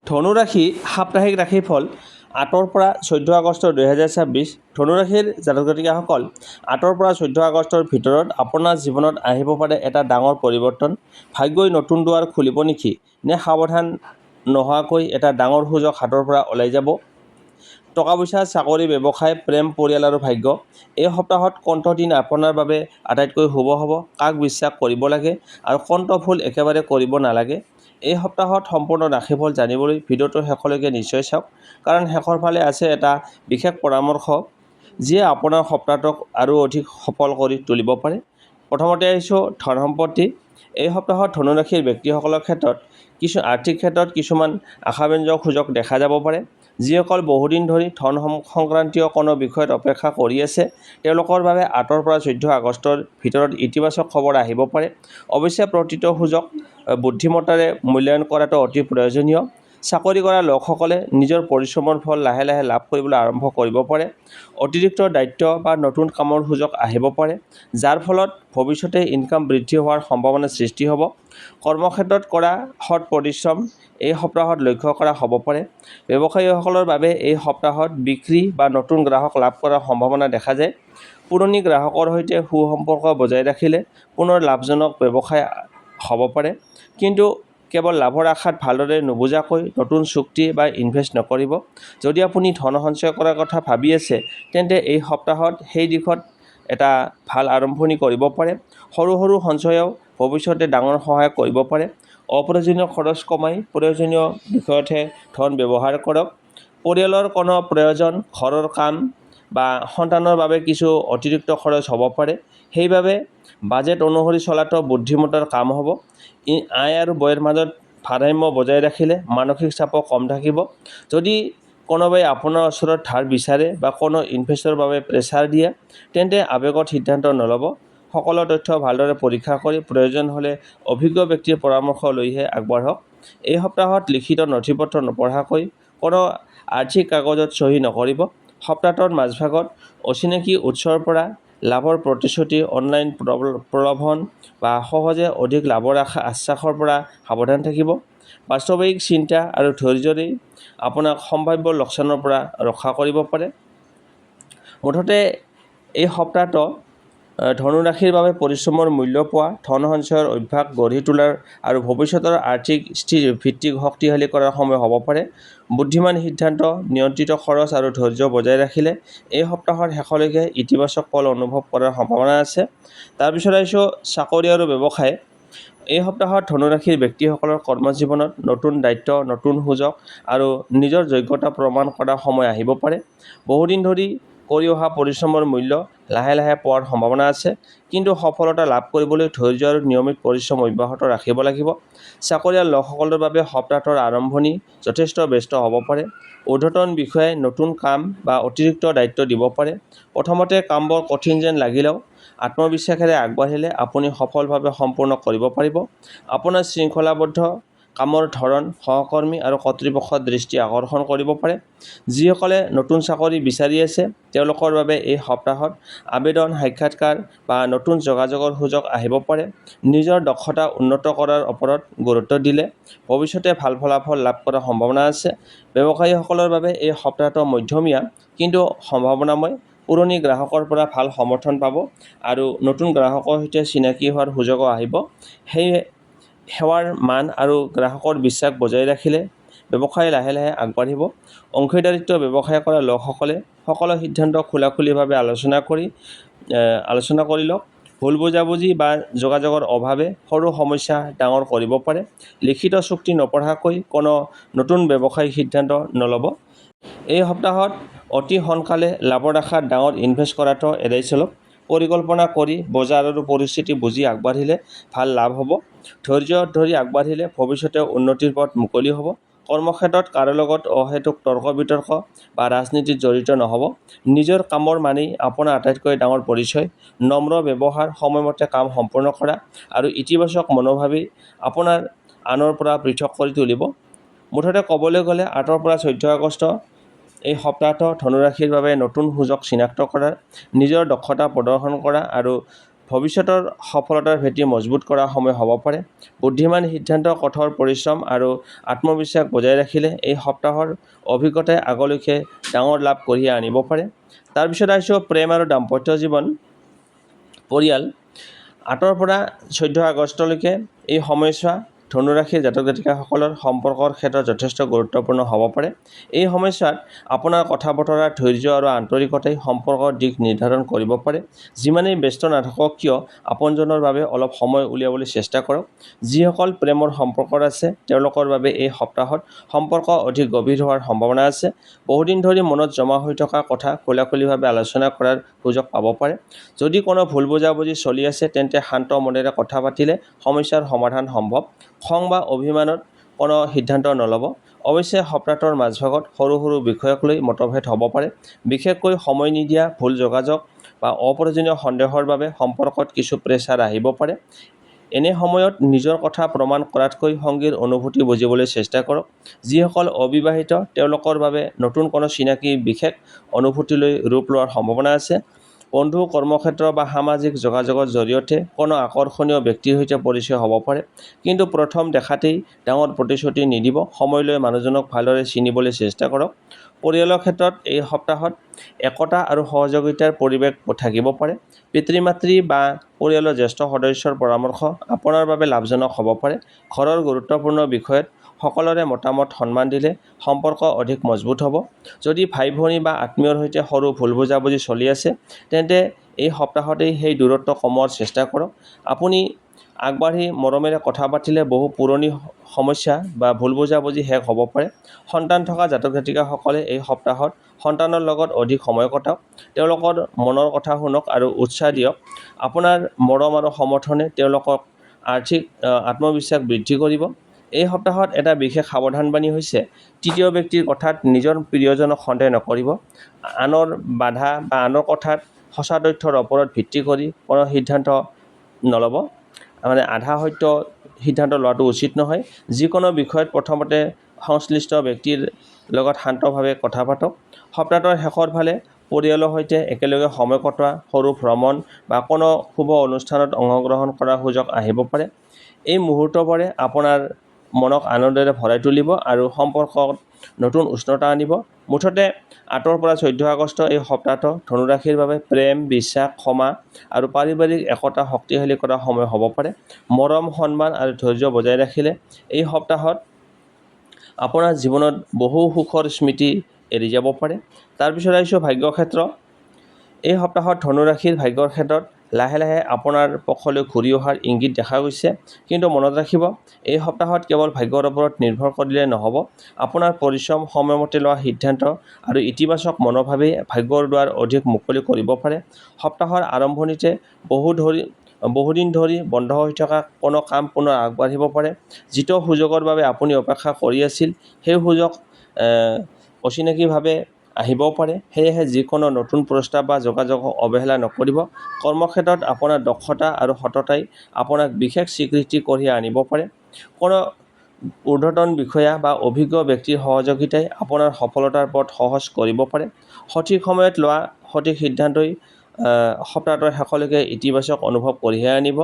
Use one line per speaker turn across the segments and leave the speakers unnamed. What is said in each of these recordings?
ধনুৰাশি সাপ্তাহিক ৰাশিফল 8ৰ পৰা 14 আগষ্ট 2026। ধনুৰাশিৰ জাতক জাতিকাসকল 8ৰ পৰা 14 আগষ্টৰ ভিতৰত আপোনাৰ জীৱনত আহিব পাৰে এটা ডাঙৰ পৰিৱৰ্তন। ভাগ্যই নতুন দুৱাৰ খুলিব নেকি, নে সাৱধান নোহোৱাকৈ এটা ডাঙৰ সুযোগ হাতৰ পৰা ওলাই যাব। টকা পইচা, চাকৰি, ব্যৱসায়, প্ৰেম, পৰিয়াল আৰু ভাগ্য। এই সপ্তাহত কোনটো দিন আপোনাৰ বাবে আটাইতকৈ শুভ হ'ব, কাক বিশ্বাস কৰিব লাগে আৰু কোনটো ভুল একেবাৰে কৰিব নালাগে। এই সপ্তাহত সম্পূৰ্ণ ৰাশিফল জানিবলৈ ভিডিঅ'টো শেষলৈকে নিশ্চয় চাওক, কাৰণ শেষৰ ফালে আছে এটা বিশেষ পৰামৰ্শ যিয়ে আপোনাৰ সপ্তাহটোক আৰু অধিক সফল কৰি তুলিব পাৰে। প্ৰথমতে আহিছোঁ ধন সম্পত্তি। এই সপ্তাহত ধনুৰাশিৰ ব্যক্তিসকলৰ ক্ষেত্ৰত আৰ্থিক ক্ষেত্ৰত কিছুমান আশাব্যঞ্জক সুযোগ দেখা যাব পাৰে। যিসকল বহুদিন ধৰি ধন সংক্ৰান্তীয় কোনো বিষয়ত অপেক্ষা কৰি আছে, তেওঁলোকৰ বাবে 8ৰ পৰা 14 আগষ্টৰ ভিতৰত ইতিবাচক খবৰ আহিব পাৰে। অৱশ্যে প্ৰতিটো সুযোগ বুদ্ধিমত্তাৰে মূল্যায়ন কৰাটো অতি প্ৰয়োজনীয়। চাকৰি কৰা লোকসকলে নিজৰ পৰিশ্ৰমৰ ফল লাহে লাহে লাভ কৰিবলৈ আৰম্ভ কৰিব পাৰে। অতিৰিক্ত দায়িত্ব বা নতুন কামৰ সুযোগ আহিব পাৰে, যাৰ ফলত ভৱিষ্যতে ইনকাম বৃদ্ধি হোৱাৰ সম্ভাৱনা সৃষ্টি হ'ব। কৰ্মক্ষেত্ৰত কৰা সৎ পৰিশ্ৰম এই সপ্তাহত লক্ষ্য কৰা হ'ব পাৰে। ব্যৱসায়ীসকলৰ বাবে এই সপ্তাহত বিক্ৰী বা নতুন গ্ৰাহক লাভ কৰাৰ সম্ভাৱনা দেখা যায়। পুৰণি গ্ৰাহকৰ সৈতে সুসম্পৰ্ক বজাই ৰাখিলে পুনৰ লাভজনক ব্যৱসায় হ'ব পাৰে, কিন্তু কেৱল লাভৰ আশাত ভালদৰে নুবুজাকৈ নতুন চুক্তি বা ইনভেষ্ট নকৰিব। যদি আপুনি ধন সঞ্চয় কৰাৰ কথা ভাবি আছে, তেন্তে এই সপ্তাহত সেই দিশত এটা ভাল আৰম্ভণি কৰিব পাৰে। সৰু সৰু সঞ্চয়েও ভৱিষ্যতে ডাঙৰ সহায় কৰিব পাৰে। অপ্ৰয়োজনীয় খৰচ কমাই প্ৰয়োজনীয় বিষয়তহে ধন ব্যৱহাৰ কৰক। পৰিয়ালৰ কোনো প্ৰয়োজন, ঘৰৰ কাম বা সন্তানৰ বাবে কিছু অতিৰিক্ত খৰচ হ'ব পাৰে, সেইবাবে বাজেট অনুসৰি চলাটো বুদ্ধিমত্তাৰ কাম হ'ব। আয় আৰু ব্যয়ৰ মাজত ভাৰসাম্য বজাই ৰাখিলে মানসিক চাপো কম থাকিব। যদি কোনোবাই আপোনাৰ ওচৰত ধাৰ বিচাৰে বা কোনো ইনভেষ্টৰ বাবে প্ৰেছাৰ দিয়ে, তেন্তে আৱেগত সিদ্ধান্ত নল'ব। সকলো তথ্য ভালদৰে পৰীক্ষা কৰি প্ৰয়োজন হ'লে অভিজ্ঞ ব্যক্তিৰ পৰামৰ্শ লৈহে আগবাঢ়ক। এই সপ্তাহত লিখিত নথিপত্ৰ নপঢ়াকৈ কোনো আৰ্থিক কাগজত চহী নকৰিব। সপ্তাহটোৰ মাজভাগত অচিনাকি উৎসৰ পৰা লাভৰ প্ৰতিশ্ৰুতি, অনলাইন প্ৰলোভন বা সহজে অধিক লাভৰ আশ্বাসৰ পৰা সাৱধান থাকিব। বাস্তৱিক চিন্তা আৰু ধৈৰ্যৰেই আপোনাক সম্ভাৱ্য লোকচানৰ পৰা ৰক্ষা কৰিব পাৰে। মুঠতে এই সপ্তাহটো ধনুৰাশিৰ বাবে পৰিশ্ৰমৰ মূল্য পোৱা, ধন সঞ্চয়ৰ অভ্যাস গঢ়ি তোলাৰ আৰু ভৱিষ্যতৰ আৰ্থিক ভিত্তিক শক্তিশালী কৰাৰ সময় হ'ব পাৰে। বুদ্ধিমান সিদ্ধান্ত, নিয়ন্ত্ৰিত খৰচ আৰু ধৈৰ্য বজাই ৰাখিলে এই সপ্তাহৰ শেষলৈকে ইতিবাচক ফল অনুভৱ কৰাৰ সম্ভাৱনা আছে। তাৰপিছত আহিছোঁ চাকৰি আৰু ব্যৱসায়। এই সপ্তাহত ধনুৰাশিৰ ব্যক্তিসকলৰ কৰ্মজীৱনত নতুন দায়িত্ব, নতুন সুযোগ আৰু নিজৰ যোগ্যতা প্ৰমাণ কৰাৰ সময় আহিব পাৰে। বহুদিন ধৰি কৰি অহা পৰিশ্ৰমৰ মূল্য লাহে লাহে পোৱাৰ সম্ভাৱনা আছে, কিন্তু সফলতা লাভ কৰিবলৈ ধৈৰ্য আৰু নিয়মিত পৰিশ্ৰম অব্যাহত ৰাখিব লাগিব। চাকৰিয়াল লোকসকলৰ বাবে সপ্তাহটোৰ আৰম্ভণি যথেষ্ট ব্যস্ত হ'ব পাৰে। ঊৰ্ধ্বতন বিষয়াই নতুন কাম বা অতিৰিক্ত দায়িত্ব দিব পাৰে। প্ৰথমতে কামবোৰ কঠিন যেন লাগিলেও আত্মবিশ্বাসেৰে আগবাঢ়িলে আপুনি সফলভাৱে সম্পূৰ্ণ কৰিব পাৰিব। আপোনাৰ শৃংখলাবদ্ধ কামৰ ধৰণ সহকৰ্মী আৰু কৰ্তৃপক্ষৰ দৃষ্টি আকৰ্ষণ কৰিব পাৰে। যিসকলে নতুন চাকৰি বিচাৰি আছে, তেওঁলোকৰ বাবে এই সপ্তাহত আবেদন, সাক্ষাৎকাৰ বা নতুন যোগাযোগৰ সুযোগ আহিব পাৰে। নিজৰ দক্ষতা উন্নত কৰাৰ ওপৰত গুৰুত্ব দিলে ভৱিষ্যতে ভাল ফলাফল লাভ কৰাৰ সম্ভাৱনা আছে। ব্যৱসায়ীসকলৰ বাবে এই সপ্তাহটো মধ্যমীয়া কিন্তু সম্ভাৱনাময়। পুৰণি গ্ৰাহকৰ পৰা ভাল সমৰ্থন পাব আৰু নতুন গ্ৰাহকৰ সৈতে চিনাকি হোৱাৰ সুযোগো আহিব। সেৱাৰ মান আৰু গ্ৰাহকৰ বিশ্বাস বজাই ৰাখিলে ব্যৱসায় লাহে লাহে আগবাঢ়িব। অংশীদাৰিত্ব ব্যৱসায় কৰা লোকসকলে সকলো সিদ্ধান্ত খোলাখুলিভাৱে আলোচনা কৰি লওক। ভুল বুজাবুজি বা যোগাযোগৰ অভাৱে সৰু সমস্যা ডাঙৰ কৰিব পাৰে। লিখিত চুক্তি নপঢ়াকৈ কোনো নতুন ব্যৱসায়িক সিদ্ধান্ত নল'ব। এই সপ্তাহত অতি সোনকালে লাভৰ আশাত ডাঙৰ ইনভেষ্ট কৰাটো এৰাই চলক। পৰিকল্পনা কৰি বজাৰ আৰু পৰিস্থিতি বুজি আগবাঢ়িলে ভাল লাভ হ'ব। ধৈৰ্য ধৰি আগবাঢ়িলে ভৱিষ্যতে উন্নতিৰ পথ মুকলি হ'ব। কৰ্মক্ষেত্ৰত কাৰো লগত অহেতুক তৰ্ক বিতৰ্ক বা ৰাজনীতিত জড়িত নহ'ব। নিজৰ কামৰ মানেই আপোনাৰ আটাইতকৈ ডাঙৰ পৰিচয়। নম্ৰ ব্যৱহাৰ, সময়মতে কাম সম্পূৰ্ণ কৰা আৰু ইতিবাচক মনোভাৱেই আপোনাৰ আনৰ পৰা পৃথক কৰি তুলিব। মুঠতে ক'বলৈ গ'লে 8ৰ পৰা 14 আগষ্ট এই সপ্তাহটো ধনুৰাশিৰ বাবে নতুন সুযোগ চিনাক্ত কৰাৰ, নিজৰ দক্ষতা প্ৰদৰ্শন কৰা আৰু ভৱিষ্যতৰ সফলতাৰ ভেটি মজবুত কৰা সময় হ'ব পাৰে। বুদ্ধিমান সিদ্ধান্ত, কঠোৰ পৰিশ্ৰম আৰু আত্মবিশ্বাস বজাই ৰাখিলে এই সপ্তাহৰ অভিজ্ঞতাই আগলৈকে ডাঙৰ লাভ কঢ়িয়াই আনিব পাৰে। তাৰপিছত আহিছোঁ প্ৰেম আৰু দাম্পত্য জীৱন। পৰিয়াল 8 পৰা 14 আগষ্টলৈকে এই সময়ছোৱা ধনুৰাশিৰ জাতক জাতিকাসকলৰ সম্পৰ্কৰ ক্ষেত্ৰত যথেষ্ট গুৰুত্বপূৰ্ণ হ'ব পাৰে। এই সময়ছোৱাত আপোনাৰ কথা বতৰা, ধৈৰ্য আৰু আন্তৰিকতাই সম্পৰ্কৰ দিশ নিৰ্ধাৰণ কৰিব পাৰে। যিমানেই ব্যস্ত নাথাকক কিয় আপোনজনৰ বাবে অলপ সময় উলিয়াবলৈ চেষ্টা কৰক। যিসকল প্ৰেমৰ সম্পৰ্কত আছে তেওঁলোকৰ বাবে এই সপ্তাহত সম্পৰ্ক অধিক গভীৰ হোৱাৰ সম্ভাৱনা আছে। বহুদিন ধৰি মনত জমা হৈ থকা কথা খোলাখুলিভাৱে আলোচনা কৰাৰ সুযোগ পাব পাৰে। যদি কোনো ভুল বুজাবুজি চলি আছে তেন্তে শান্ত মনেৰে কথা পাতিলে সমস্যাৰ সমাধান সম্ভৱ। খং বা অভিমানত কোনো সিদ্ধান্ত নল'ব। অৱশ্যে সপ্তাহটোৰ মাজভাগত সৰু সৰু বিষয়ক লৈ মতভেদ হ'ব পাৰে। বিশেষকৈ সময় নিদিয়া, ভুল যোগাযোগ বা অপ্ৰয়োজনীয় সন্দেহৰ বাবে সম্পৰ্কত কিছু প্ৰেছাৰ আহিব পাৰে। এনে সময়ত নিজৰ কথা প্ৰমাণ কৰাতকৈ সঙ্গীৰ অনুভূতি বুজিবলৈ চেষ্টা কৰক। যিসকল অবিবাহিত তেওঁলোকৰ বাবে নতুন কোনো চিনাকি বিশেষ অনুভূতিলৈ ৰূপ লোৱাৰ সম্ভাৱনা আছে। বন্ধু, কৰ্মক্ষেত্ৰ বা সামাজিক যোগাযোগৰ জৰিয়তে কোনো আকৰ্ষণীয় ব্যক্তিৰ সৈতে পৰিচয় হ'ব পাৰে। কিন্তু প্ৰথম দেখাতেই ডাঙৰ প্ৰতিশ্ৰুতি নিদিব। সময় লৈ মানুহজনক ভালদৰে চিনিবলৈ চেষ্টা কৰক। পৰিয়ালৰ ক্ষেত্ৰত এই সপ্তাহত একতা আৰু সহযোগিতাৰ পৰিৱেশ থাকিব পাৰে। পিতৃ-মাতৃ বা পৰিয়ালৰ জ্যেষ্ঠ সদস্যৰ পৰামৰ্শ আপোনাৰ বাবে লাভজনক হ'ব পাৰে। ঘৰৰ গুৰুত্বপূৰ্ণ বিষয়ত সকলোৰে মতামত সন্মান দিলে সম্পৰ্ক অধিক মজবুত হ'ব। যদি ভাই-ভনী বা আত্মীয়ৰ সৈতে সৰু ভুল বুজাবুজি চলি আছে তেন্তে এই সপ্তাহতেই সেই দূৰত্ব কমোৱাৰ চেষ্টা কৰক। আপুনি আগবাঢ়ি মৰমেৰে কথা পাতিলে বহু পুৰণি সমস্যা বা ভুল বুজাবুজি শেষ হ'ব পাৰে। সন্তান থকা জাতক জাতিকাসকলে এই সপ্তাহত সন্তানৰ লগত অধিক সময় কটাওক। তেওঁলোকৰ মনৰ কথা শুনক আৰু উৎসাহ দিয়ক। আপোনাৰ মৰম আৰু সমৰ্থনে তেওঁলোকক আত্মবিশ্বাস বৃদ্ধি কৰিব। এই সপ্তাহত এটা বিশেষ সাৱধানবাণী হৈছে তৃতীয় ব্যক্তিৰ কথাত নিজৰ প্ৰিয়জনক সন্দেহ নকৰিব। আনৰ বাধা বা আনৰ কথাত সঁচা তথ্যৰ ওপৰত ভিত্তি কৰি কোনো সিদ্ধান্ত নল'ব। আধা সত্য সিদ্ধান্ত লোৱাটো উচিত নহয়। যিকোনো বিষয়ত প্ৰথমতে সংশ্লিষ্ট ব্যক্তিৰ লগত শান্তভাৱে কথা পাতক। সপ্তাহটোৰ শেষৰ ফালে পৰিয়ালৰ সৈতে একেলগে সময় কটোৱা, সৰু ভ্ৰমণ বা কোনো শুভ অনুষ্ঠানত অংশগ্ৰহণ কৰাৰ সুযোগ আহিব পাৰে। এই মুহূৰ্তবোৰে আপোনাৰ মনক আনন্দেৰে ভৰাই তুলিব আৰু সম্পৰ্কত নতুন উষ্ণতা আনিব। মুঠতে 8 পৰা 14 আগষ্ট এই সপ্তাহটো ধনুৰাশিৰ বাবে প্ৰেম, বিশ্বাস, ক্ষমা আৰু পাৰিবাৰিক একতা শক্তিশালী কৰা সময় হ'ব পাৰে। মৰম, সন্মান আৰু ধৈৰ্য বজাই ৰাখিলে এই সপ্তাহত আপোনাৰ জীৱনত বহু সুখৰ স্মৃতি এৰি যাব পাৰে। তাৰপিছত আহিছোঁ ভাগ্য ক্ষেত্ৰ। এই সপ্তাহত ধনুৰাশিৰ ভাগ্যৰ ক্ষেত্ৰত লাহে লাহে আপোনাৰ পক্ষলৈ ঘূৰি অহাৰ ইংগিত দেখা গৈছে। কিন্তু মনত ৰাখিব, এই সপ্তাহত কেৱল ভাগ্যৰ ওপৰত নিৰ্ভৰ কৰিলে নহ'ব। আপোনাৰ পৰিশ্ৰম, সময়মতে লোৱা সিদ্ধান্ত আৰু ইতিবাচক মনোভাৱেই ভাগ্যৰ দুৱাৰ অধিক মুকলি কৰিব পাৰে। সপ্তাহৰ আৰম্ভণিতে বহুদিন ধৰি বন্ধ হৈ থকা কোনো কাম পুনৰ আগবাঢ়িব পাৰে। যিটো সুযোগৰ বাবে আপুনি অপেক্ষা কৰি আছিল সেই সুযোগ অচিনাকিভাৱে আহিবও পাৰে। সেয়েহে যিকোনো নতুন প্ৰস্তাৱ বা যোগাযোগক অৱহেলা নকৰিব। কৰ্মক্ষেত্ৰত আপোনাৰ দক্ষতা আৰু সততাই আপোনাক বিশেষ স্বীকৃতি কঢ়িয়াই আনিব পাৰে। কোনো ঊৰ্ধ্বতন বিষয়া বা অভিজ্ঞ ব্যক্তিৰ সহযোগিতাই আপোনাৰ সফলতাৰ পথ সহজ কৰিব পাৰে। সঠিক সময়ত লোৱা সঠিক সিদ্ধান্তই সপ্তাহটোৰ শেষলৈকে ইতিবাচক অনুভৱ কঢ়িয়াই আনিব।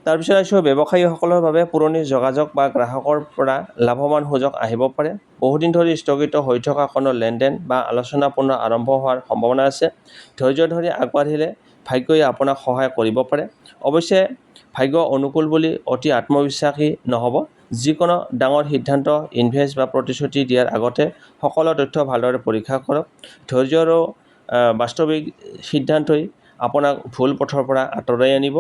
তাৰপিছত আহিছোঁ ব্যৱসায়ীসকলৰ বাবে পুৰণি যোগাযোগ বা গ্ৰাহকৰ পৰা লাভৱান সুযোগ আহিব পাৰে। বহুদিন ধৰি স্থগিত হৈ থকা কোনো লেনদেন বা আলোচনা পুনৰ আৰম্ভ হোৱাৰ সম্ভাৱনা আছে। ধৈৰ্য ধৰি আগবাঢ়িলে ভাগ্যই আপোনাক সহায় কৰিব পাৰে। অৱশ্যে ভাগ্য অনুকূল বুলি অতি আত্মবিশ্বাসী নহ'ব। যিকোনো ডাঙৰ সিদ্ধান্ত, ইনভেষ্ট বা প্ৰতিশ্ৰুতি দিয়াৰ আগতে সকলো তথ্য ভালদৰে পৰীক্ষা কৰক। ধৈৰ্য আৰু বাস্তৱিক সিদ্ধান্তই আপোনাক ভুল পথৰ পৰা আঁতৰাই আনিব।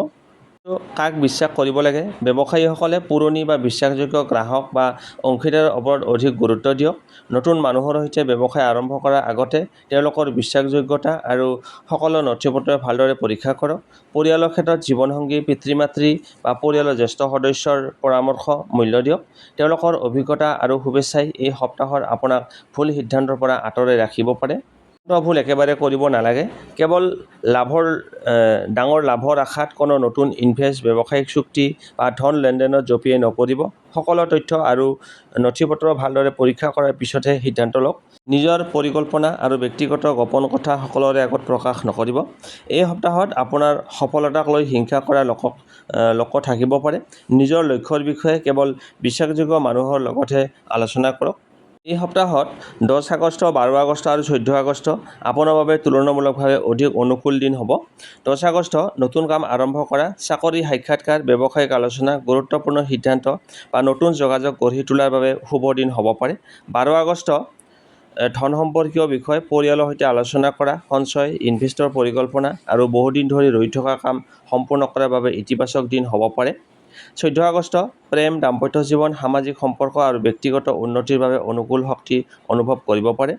কাক বিশ্বাস কৰিব লাগে? ব্যৱসায়ীসকলে পুৰণি বা বিশ্বাসযোগ্য গ্ৰাহক বা অংশীদাৰৰ ওপৰত অধিক গুৰুত্ব দিয়ক। নতুন মানুহৰ সৈতে ব্যৱসায় আৰম্ভ কৰাৰ আগতে তেওঁলোকৰ বিশ্বাসযোগ্যতা আৰু সকলো নথিপত্ৰ ভালদৰে পৰীক্ষা কৰক। পৰিয়ালৰ ক্ষেত্ৰত জীৱনসংগী, পিতৃ-মাতৃ বা পৰিয়ালৰ জ্যেষ্ঠ সদস্যৰ পৰামৰ্শ মূল্য দিয়ক। তেওঁলোকৰ অভিজ্ঞতা আৰু শুভেচ্ছাই এই সপ্তাহত আপোনাক ভুল সিদ্ধান্তৰ পৰা আঁতৰাই ৰাখিব পাৰে। ভুল একেবাৰে কৰিব নালাগে। কেৱল ডাঙৰ লাভৰ আশাত কোনো নতুন ইনভেষ্ট, ব্যৱসায়িক চুক্তি বা ধন লেনদেনত জঁপিয়াই নপৰিব। সকলো তথ্য আৰু নথিপত্ৰ ভালদৰে পৰীক্ষা কৰাৰ পিছতহে সিদ্ধান্ত লওক। নিজৰ পৰিকল্পনা আৰু ব্যক্তিগত গোপন কথা সকলোৰে আগত প্ৰকাশ নকৰিব। এই সপ্তাহত আপোনাৰ সফলতাক লৈ হিংসা কৰা লোক থাকিব পাৰে। নিজৰ লক্ষ্যৰ বিষয়ে কেৱল বিশ্বাসযোগ্য মানুহৰ লগতহে আলোচনা কৰক। এই সপ্তাহত 10 আগষ্ট, 12 আগষ্ট আৰু 14 আগষ্ট আপোনাৰ বাবে তুলনামূলকভাৱে অধিক অনুকূল দিন হ'ব। 10 আগষ্ট নতুন কাম আৰম্ভ কৰা, চাকৰি সাক্ষাৎকাৰ, ব্যৱসায়িক আলোচনা, গুৰুত্বপূৰ্ণ সিদ্ধান্ত বা নতুন যোগাযোগ গঢ়ি তোলাৰ বাবে শুভ দিন হ'ব পাৰে। 12 আগষ্ট ধন সম্পৰ্কীয় বিষয়, পৰিয়ালৰ সৈতে আলোচনা কৰা, সঞ্চয়, ইনভেষ্টৰ পৰিকল্পনা আৰু বহুদিন ধৰি ৰৈ থকা কাম সম্পূৰ্ণ কৰাৰ বাবে ইতিবাচক দিন হ'ব পাৰে। 14 আগষ্ট প্ৰেম, দাম্পত্য জীৱন, সামাজিক সম্পৰ্ক আৰু ব্যক্তিগত উন্নতিৰ বাবে অনুকূল শক্তি অনুভৱ কৰিব পাৰে।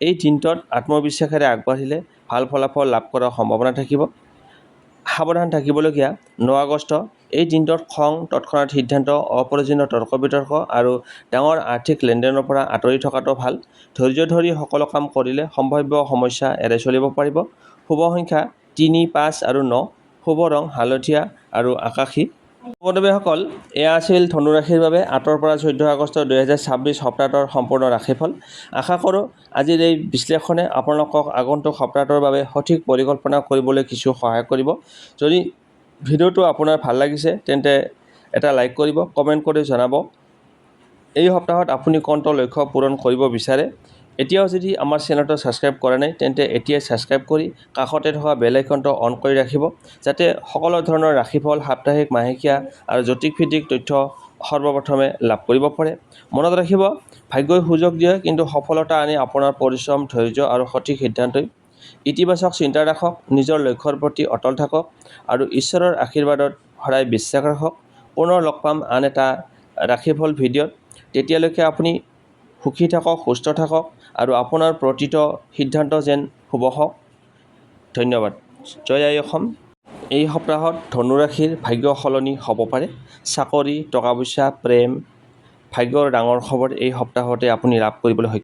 এই দিনটোত আত্মবিশ্বাসেৰে আগবাঢ়িলে ভাল ফলাফল লাভ কৰাৰ সম্ভাৱনা থাকিব। সাৱধান থাকিবলগীয়া 9 আগষ্ট এই দিনটোত খং, তৎক্ষণাত সিদ্ধান্ত, অপ্ৰয়োজনীয় তৰ্ক বিতৰ্ক আৰু ডাঙৰ আৰ্থিক লেনদেনৰ পৰা আঁতৰি থকাটো ভাল। ধৈৰ্য ধৰি সকলো কাম কৰিলে সম্ভাৱ্য সমস্যা এৰাই চলিব পাৰিব। শুভ সংখ্যা 3, 5 আৰু 9। শুভ ৰং হালধীয়া আৰু আকাশী। বন্ধুসকল, এয়া আছিল ধনু ৰাশিৰ বাবে 8 পৰা 14 আগষ্ট 2026 সপ্তাহটোৰ সম্পূৰ্ণ ৰাশিফল। আশা কৰোঁ আজিৰ এই বিশ্লেষণে আপোনালোকক আগন্তুক সপ্তাহটোৰ বাবে সঠিক পৰিকল্পনা কৰিবলৈ কিছু সহায় কৰিব। যদি ভিডিঅ'টো আপোনাৰ ভাল লাগিছে তেন্তে এটা লাইক কৰিব, কমেণ্ট কৰি জনাব এই সপ্তাহত আপুনি কোনটো লক্ষ্য পূৰণ কৰিব বিচাৰে। এতিয়াও যদি আমাৰ চেনেলটো ছাবস্ক্ৰাইব কৰা নাই তেন্তে এতিয়াই ছাবস্ক্ৰাইব কৰি কাষতে থকা বেল আইকনটো অন কৰি ৰাখিব, যাতে সকলো ধৰণৰ ৰাশিফল, সাপ্তাহিক, মাহেকীয়া আৰু জ্যোতিষভিত্তিক তথ্য সৰ্বপ্ৰথমে লাভ কৰিব পাৰে। মনত ৰাখিব, ভাগ্যই সুযোগ দিয়ে, কিন্তু সফলতা আনে আপোনাৰ পৰিশ্ৰম, ধৈৰ্য আৰু সঠিক সিদ্ধান্তই। ইতিবাচক চিন্তা ৰাখক, নিজৰ লক্ষ্যৰ প্ৰতি অটল থাকক আৰু ঈশ্বৰৰ আশীৰ্বাদত সদায় বিশ্বাস ৰাখক। পুনৰ লগ পাম আন এটা ৰাশিফল ভিডিঅ'ত। তেতিয়ালৈকে আপুনি সুখী থাকক, সুস্থ থাকক আৰু আপোনাৰ প্ৰতিটো সিদ্ধান্ত যেন শুভ হওক। ধন্যবাদ। জয় আই অসম। এই সপ্তাহত ধনু ৰাশিৰ ভাগ্য সলনি হ'ব পাৰে। চাকৰি, টকা পইচা, প্ৰেম, ভাগ্যৰ ডাঙৰ খবৰ এই সপ্তাহতে আপুনি লাভ কৰিবলৈ সক্ষম